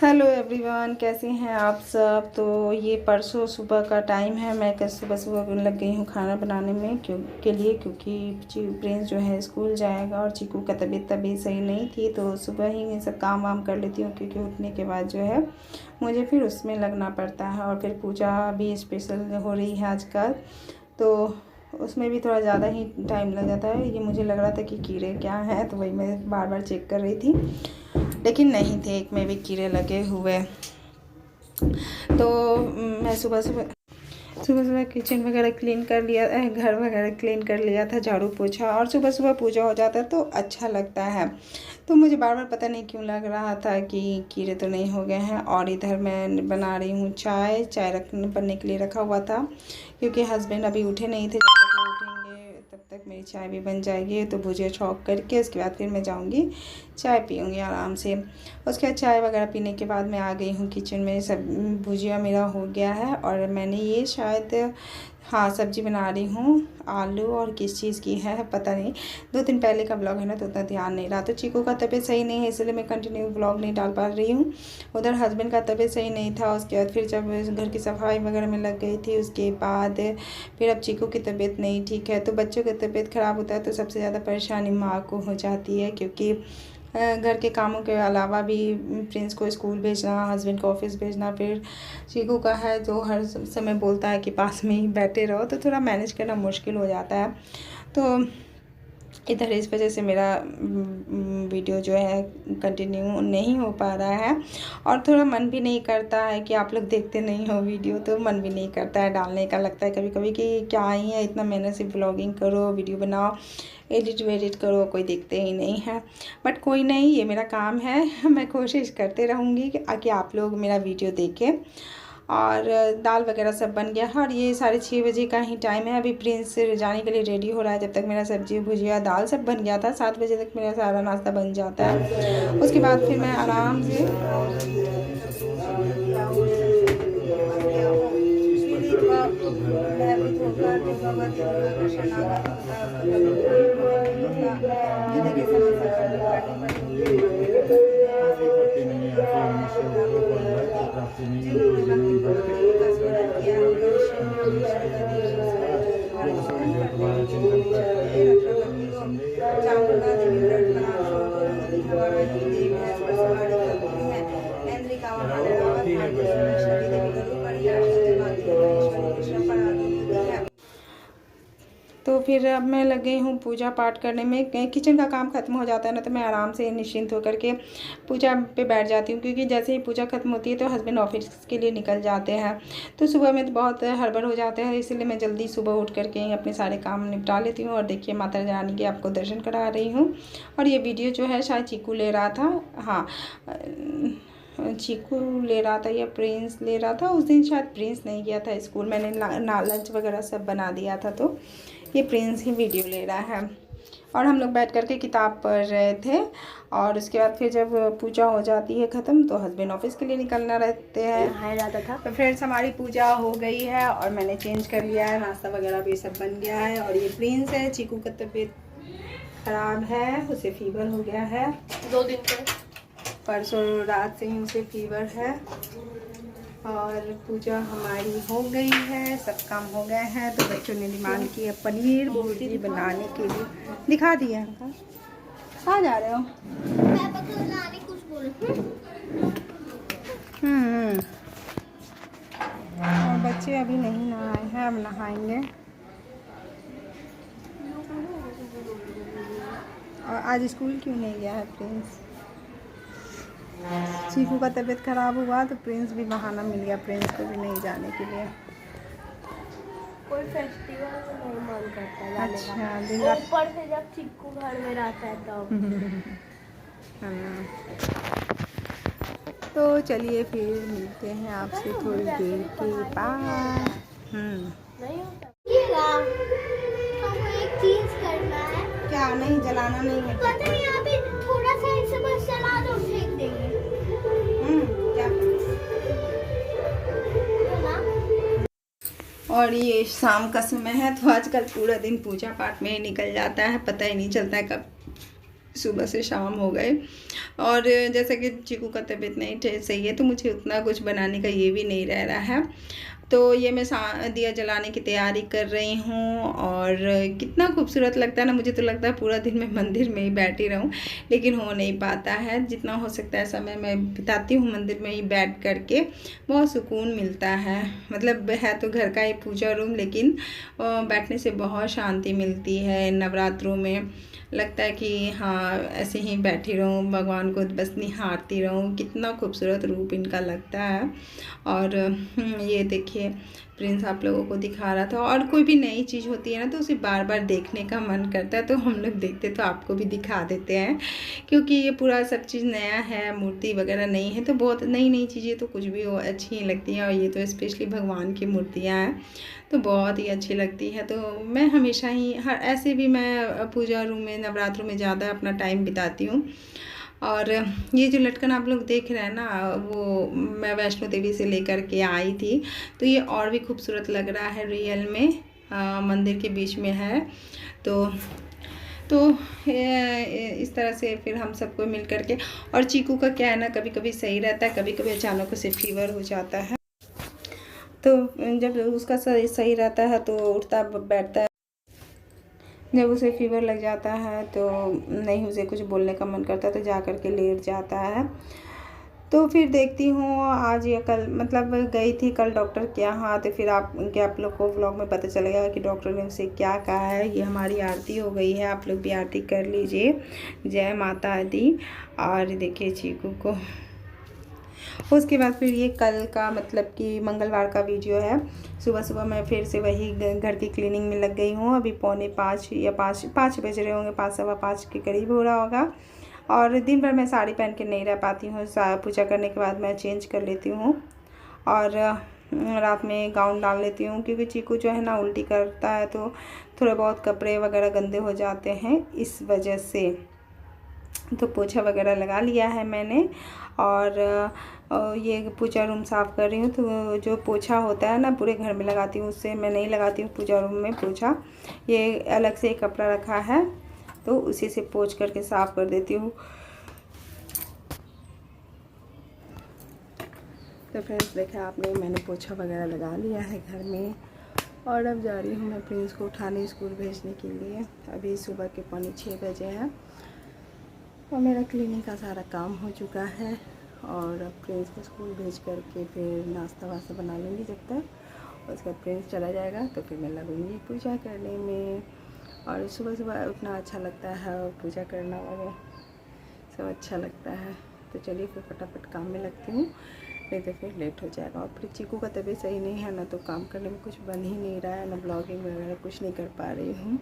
Hello everyone, कैसे हैं आप सब। तो ये परसों सुबह का टाइम है। मैं कल सुबह सुबह लग गई हूँ खाना बनाने में क्योंकि प्रिंस जो है स्कूल जाएगा और चीकू का तबीयत सही नहीं थी। तो सुबह ही ये सब काम वाम कर लेती हूँ क्योंकि उठने के बाद जो है मुझे फिर उसमें लगना पड़ता है। और फिर पूजा भी स्पेशल हो रही है आजकल, तो उसमें भी थोड़ा ज़्यादा ही टाइम लग जाता है। ये मुझे लग रहा था कि कीड़े क्या हैं, तो वही मैं बार बार चेक कर रही थी, लेकिन नहीं थे, एक में भी कीड़े लगे हुए। तो मैं सुबह सुबह किचन वगैरह क्लीन कर लिया, घर वगैरह क्लीन कर लिया था, झाड़ू पोछा। और सुबह सुबह पूजा हो जाता है तो अच्छा लगता है। तो मुझे बार बार पता नहीं क्यों लग रहा था कि कीड़े तो नहीं हो गए हैं। और इधर मैं बना रही हूँ चाय रखने बनने के लिए रखा हुआ था, क्योंकि हस्बैंड अभी उठे नहीं थे। जब तक वो उठेंगे तब तक मेरी चाय भी बन जाएगी। तो भुजिया छौंक करके उसके बाद फिर मैं जाऊँगी चाय पीऊँगी आराम से। उसके बाद चाय वगैरह पीने के बाद मैं आ गई हूँ किचन में। सब भुजिया मेरा हो गया है और मैंने ये शायद सब्ज़ी बना रही हूँ आलू, और किस चीज़ की है पता नहीं। 2 दिन पहले का ब्लॉग है ना, तो उतना ध्यान नहीं रहा। तो चीकू का तबीयत सही नहीं है, इसलिए मैं कंटिन्यू ब्लॉग नहीं डाल पा रही हूँ। उधर हस्बैंड का तबीयत सही नहीं था। उसके बाद फिर जब घर की सफाई वगैरह में लग गई थी, उसके बाद फिर अब चीकू की तबीयत नहीं ठीक है। तो बच्चों की तबीयत ख़राब होता है तो सबसे ज़्यादा परेशानी माँ को हो जाती है, क्योंकि घर के कामों के अलावा भी प्रिंस को स्कूल भेजना, हस्बैंड को ऑफिस भेजना, फिर चीकू का है जो हर समय बोलता है कि पास में ही बैठे रहो, तो थोड़ा मैनेज करना मुश्किल हो जाता है। तो इधर इस वजह से मेरा वीडियो जो है कंटिन्यू नहीं हो पा रहा है। और थोड़ा मन भी नहीं करता है कि आप लोग देखते नहीं हो वीडियो, तो मन भी नहीं करता है डालने का। लगता है कभी कभी कि क्या ही है, इतना मेहनत से ब्लॉगिंग करो, वीडियो बनाओ, एडिट करो, कोई देखते ही नहीं है। बट कोई नहीं, ये मेरा काम है। मैं कोशिश करते रहूँगी कि आप लोग मेरा वीडियो देखें। और दाल वगैरह सब बन गया है और ये 6:30 बजे का ही टाइम है। अभी प्रिंस जाने के लिए रेडी हो रहा है। जब तक मेरा सब्जी भुजिया दाल सब बन गया था, 7 बजे तक मेरा सारा नाश्ता बन जाता है। उसके बाद फिर मैं आराम से तो फिर अब मैं लग गई हूँ पूजा पाठ करने में। किचन का काम ख़त्म हो जाता है ना, तो मैं आराम से निश्चिंत होकर के पूजा पे बैठ जाती हूँ, क्योंकि जैसे ही पूजा ख़त्म होती है तो हस्बैंड ऑफिस के लिए निकल जाते हैं। तो सुबह में तो बहुत हड़बड़ हो जाते हैं, इसलिए मैं जल्दी सुबह उठ करके ही अपने सारे काम निपटा लेती हूँ। और देखिए माता रानी के आपको दर्शन करा रही हूँ। और ये वीडियो जो है शायद चीकू ले रहा था, चीकू ले रहा था या प्रिंस ले रहा था। उस दिन शायद प्रिंस नहीं गया था स्कूल, मैंने लंच वगैरह सब बना दिया था, तो ये प्रिंस ही वीडियो ले रहा है। और हम लोग बैठ कर के किताब पढ़ रहे थे। और उसके बाद फिर जब पूजा हो जाती है ख़त्म, तो हस्बैंड ऑफिस के लिए निकलना रहते हैं। तो फ्रेंड्स, हमारी पूजा हो गई है और मैंने चेंज कर लिया है, नाश्ता वगैरह भी सब बन गया है। और ये प्रिंस है, चीकू का तबीयत ख़राब है, उसे फीवर हो गया है 2 दिन से, परसों रात से ही उसे फीवर है। और पूजा हमारी हो गई है, सब काम हो गए हैं। तो बच्चों ने डिमांड की है पनीर भुर्जी बनाने के लिए। दिखा दिया है, कहाँ जा रहे हो? और बच्चे अभी नहीं नहाए हैं, अब नहाएंगे। और आज स्कूल क्यों नहीं गया है प्रिंस? चीकू का तबीयत ख़राब हुआ तो प्रिंस भी बहाना मिल गया प्रिंस को भी नहीं जाने के लिए। कोई फेस्टिवल में नहीं मन करता जाने का। अच्छा, ऊपर से जब चिक्कू घर में रहता है तब। तो चलिए फिर मिलते हैं आपसे थोड़ी देर के बाद। नहीं होता। हमको एक चीज करना है। क्या? नहीं जलाना नहीं है। पता नहीं, यहाँ पे थोड़ा सा ऐसे बस जला दो, फेंक देंगे। क्या? और ये शाम का समय है, तो आजकल पूरा दिन पूजा पाठ में ही निकल जाता है, पता ही नहीं चलता है कब सुबह से शाम हो गए। और जैसा कि चीकू का तबीयत नहीं सही है तो मुझे उतना कुछ बनाने का ये भी नहीं रह रहा है। तो ये मैं दिया जलाने की तैयारी कर रही हूँ। और कितना खूबसूरत लगता है ना, मुझे तो लगता है पूरा दिन मैं मंदिर में ही बैठी रहूँ, लेकिन हो नहीं पाता है। जितना हो सकता है समय मैं बिताती हूँ मंदिर में ही बैठ करके, बहुत सुकून मिलता है। मतलब है तो घर का ही पूजा रूम, लेकिन बैठने से बहुत शांति मिलती है। नवरात्रों में लगता है कि हाँ ऐसे ही बैठी रहूँ, भगवान को बस निहारती रहूँ। कितना खूबसूरत रूप इनका लगता है। और ये देखिए प्रिंस आप लोगों को दिखा रहा था। और कोई भी नई चीज़ होती है ना तो उसे बार बार देखने का मन करता है, तो हम लोग देखते तो आपको भी दिखा देते हैं, क्योंकि ये पूरा सब चीज़ नया है, मूर्ति वगैरह नहीं है, तो बहुत नई नई चीज़ें तो कुछ भी हो अच्छी ही लगती हैं। और ये तो स्पेशली भगवान की मूर्तियाँ हैं तो बहुत ही अच्छी लगती है। तो मैं हमेशा ही हर ऐसे भी मैं पूजा रूम में नवरात्रों में ज़्यादा अपना टाइम बिताती हूँ। और ये जो लटकन आप लोग देख रहे हैं ना, वो मैं वैष्णो देवी से लेकर के आई थी, तो ये और भी खूबसूरत लग रहा है रियल में। मंदिर के बीच में है। तो इस तरह से फिर हम सबको मिल कर के। और चीकू का क्या है ना, कभी कभी सही रहता है, कभी कभी अचानक से फीवर हो जाता है। तो जब उसका सही रहता है तो उठता बैठता है, जब उसे फीवर लग जाता है तो नहीं उसे कुछ बोलने का मन करता तो जा कर के लेट जाता है। तो फिर देखती हूँ आज या कल, मतलब गई थी कल डॉक्टर के यहाँ, तो फिर आप लोग को व्लॉग में पता चलेगा कि डॉक्टर ने उसे क्या कहा है। ये हमारी आरती हो गई है, आप लोग भी आरती कर लीजिए। जय माता दी। और देखिए चीकू को। उसके बाद फिर ये कल का मतलब कि मंगलवार का वीडियो है। सुबह सुबह मैं फिर से वही घर की क्लीनिंग में लग गई हूँ। अभी 4:45 या 5 बज रहे होंगे, 5 सवा 5 के करीब हो रहा होगा। और दिन भर मैं साड़ी पहन के नहीं रह पाती हूँ, पूजा करने के बाद मैं चेंज कर लेती हूँ और रात में गाउन डाल लेती हूँ, क्योंकि चीकू जो है ना उल्टी करता है तो थोड़े बहुत कपड़े वगैरह गंदे हो जाते हैं इस वजह से। तो पोछा वगैरह लगा लिया है मैंने। और ये पूजा रूम साफ़ कर रही हूँ। तो जो पोछा होता है ना पूरे घर में लगाती हूँ, उससे मैं नहीं लगाती हूँ पूजा रूम में पोछा। ये अलग से एक कपड़ा रखा है तो उसी से पोंछ करके साफ़ कर देती हूँ। तो फ्रेंड्स देखा आपने, मैंने पोछा वगैरह लगा लिया है घर में। और अब जा रही हूँ मैं प्रिंस को उठाने स्कूल भेजने के लिए। अभी सुबह के 5:45 बजे हैं और मेरा क्लीनिक का सारा काम हो चुका है। और अब प्रिंस को स्कूल भेज करके फिर नाश्ता वास्ता बना लूँगी जब तक। उसके बाद प्रिंस चला जाएगा तो फिर मैं लगूँगी पूजा करने में। और सुबह सुबह उठना अच्छा लगता है और पूजा करना वगैरह सब अच्छा लगता है। तो चलिए फिर फटाफट काम में लगती हूँ, नहीं तो फिर लेट हो जाएगा। और फिर चीकू का तबीयत सही नहीं है ना, तो काम करने में कुछ बन ही नहीं रहा है, ना ब्लॉगिंग वगैरह कुछ नहीं कर पा रही हूँ।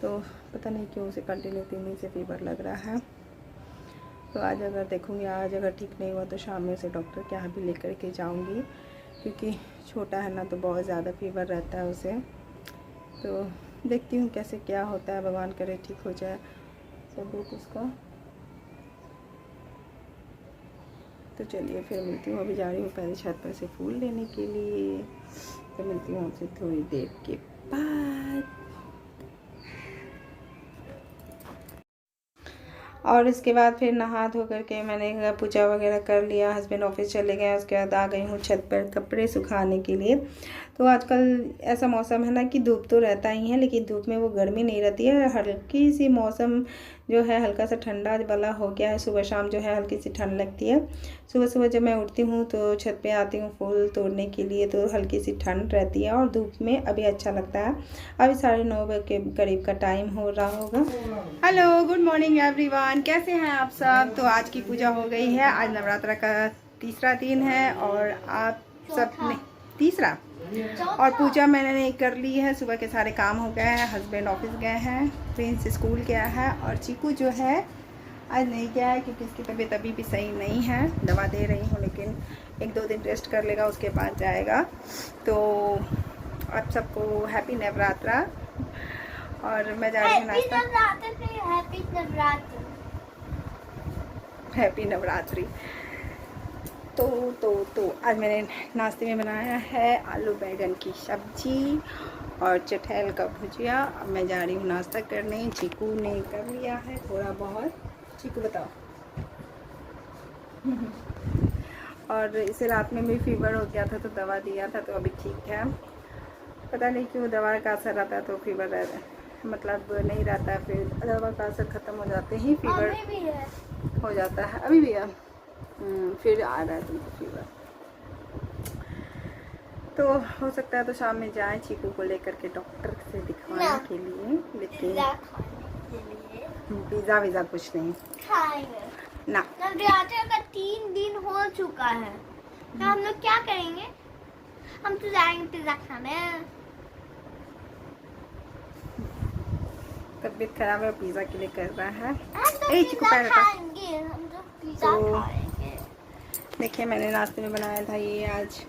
तो पता नहीं क्यों उसे कंटिन्यू 3 दिन से फीवर लग रहा है। तो आज अगर देखूँगी, आज अगर ठीक नहीं हुआ तो शाम में उसे डॉक्टर के यहाँ भी लेकर के जाऊँगी, क्योंकि छोटा है ना तो बहुत ज़्यादा फीवर रहता है उसे। तो देखती हूँ कैसे क्या होता है, भगवान करे ठीक हो जाए तबीयत उसका। तो चलिए फिर मिलती हूँ। अभी जा रही हूँ पहले छत पर से फूल लेने के लिए। तो मिलती हूँ आपसे थोड़ी देर के बाद। और इसके बाद फिर नहा धो करके मैंने पूजा वगैरह कर लिया। हस्बैंड ऑफिस चले गए, उसके बाद आ गई हूँ छत पर कपड़े सुखाने के लिए। तो आजकल ऐसा मौसम है ना कि धूप तो रहता ही है, लेकिन धूप में वो गर्मी नहीं रहती है। हल्की सी मौसम जो है हल्का सा ठंडा वाला हो गया है। सुबह शाम जो है हल्की सी ठंड लगती है। सुबह सुबह जब मैं उठती हूँ तो छत पे आती हूँ फूल तोड़ने के लिए, तो हल्की सी ठंड रहती है और धूप में अभी अच्छा लगता है। अभी 9:30 के करीब का टाइम हो रहा होगा। हेलो, गुड मॉर्निंग एवरीवन, कैसे हैं आप सब। तो आज की पूजा हो गई है। आज नवरात्रा का तीसरा दिन है और आप सब ने तीसरा, और पूजा मैंने कर ली है। सुबह के सारे काम हो गए हैं, हस्बैंड ऑफिस गए हैं, प्रिंस स्कूल गया है और चीकू जो है आज नहीं गया है क्योंकि इसकी तबीयत अभी भी सही नहीं है। दवा दे रही हूँ लेकिन 1-2 दिन रेस्ट कर लेगा, उसके बाद जाएगा। तो आप सबको हैप्पी नवरात्रा। और मैं जा रही हूँ नाश्ता। हैप्पी नवरात्रि। तो आज मैंने नाश्ते में बनाया है आलू बैंगन की सब्जी और चठैल का भुजिया। अब मैं जा रही हूँ नाश्ता करने। चीकू ने कर लिया है थोड़ा बहुत। चीकू बताओ। और इसे रात में भी फीवर हो गया था तो दवा दिया था तो अभी ठीक है। पता नहीं क्यों दवा का असर रहता है तो फीवर मतलब नहीं रहता है, फिर दवा का असर ख़त्म हो जाते ही फीवर भी है। हो जाता है। अभी भी है फिर आ रहा है तुमको फीवर। तो हो सकता है तो शाम में जाए चीकू को लेकर के डॉक्टर से दिखवाने के लिए। लेकिन पिज़्ज़ा वीज़ा कुछ नहीं खाएंगे ना। नवरात्र का 3 दिन हो चुका है तो हम लोग क्या करेंगे? हम तो जाएंगे पिज्जा खाने। तबीयत खराब है, पिज़्ज़ा के लिए कर रहा है। हम तो ए चीकू पिज्जा पैर खाएंगे। हम तो पिज्जा तो खाएंगे। देखिए मैंने नाश्ते में बनाया था ये आज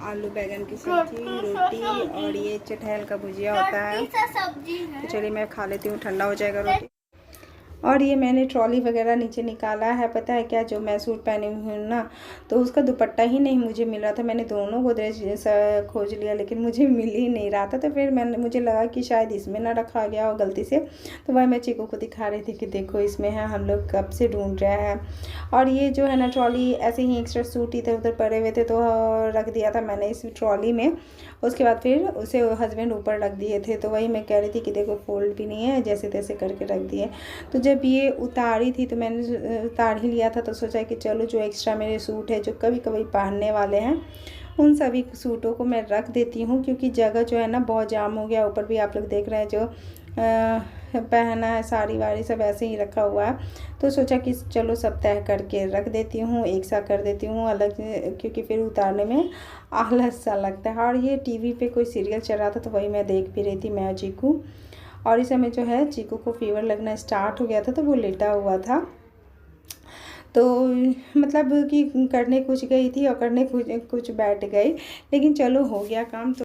आलू बैंगन की सब्जी, रोटी और ये चठैल का भुजिया होता है। सब्जी है। तो चलिए मैं खा लेती हूँ, ठंडा हो जाएगा रोटी। और ये मैंने ट्रॉली वगैरह नीचे निकाला है। पता है क्या, जो मैं सूट पहनी हुई हूँ ना तो उसका दुपट्टा ही नहीं मुझे मिल रहा था। मैंने दोनों गोदरेज खोज लिया लेकिन मुझे मिल ही नहीं रहा था। तो फिर मुझे लगा कि शायद इसमें ना रखा गया हो गलती से। तो वह मैं चीकू को दिखा रही थी कि देखो इसमें है, हम लोग कब से ढूंढ रहे हैं। और ये जो है ना ट्रॉली ऐसे ही एक्स्ट्रा सूट इधर उधर पड़े हुए थे तो रख दिया था मैंने इस ट्रॉली में। उसके बाद फिर उसे हस्बैंड ऊपर रख दिए थे। तो वही मैं कह रही थी कि देखो फोल्ड भी नहीं है, जैसे तैसे करके रख दिए। तो जब ये उतारी थी तो मैंने उतार ही लिया था तो सोचा कि चलो जो एक्स्ट्रा मेरे सूट है जो कभी कभी पहनने वाले हैं उन सभी सूटों को मैं रख देती हूँ, क्योंकि जगह जो है ना बहुत जाम हो गया। ऊपर भी आप लोग देख रहे हैं जो पहना है साड़ी वाड़ी सब ऐसे ही रखा हुआ है। तो सोचा कि चलो सब तय करके रख देती हूँ, एक साथ कर देती हूँ अलग, क्योंकि फिर उतारने में आलस सा लगता है। और ये टीवी पे कोई सीरियल चल रहा था तो वही मैं देख भी रही थी, मैं और चीकू। और इस समय जो है चीकू को फीवर लगना स्टार्ट हो गया था तो वो लेटा हुआ था। तो मतलब कि करने कुछ गई थी और करने कुछ बैठ गई, लेकिन चलो हो गया काम। तो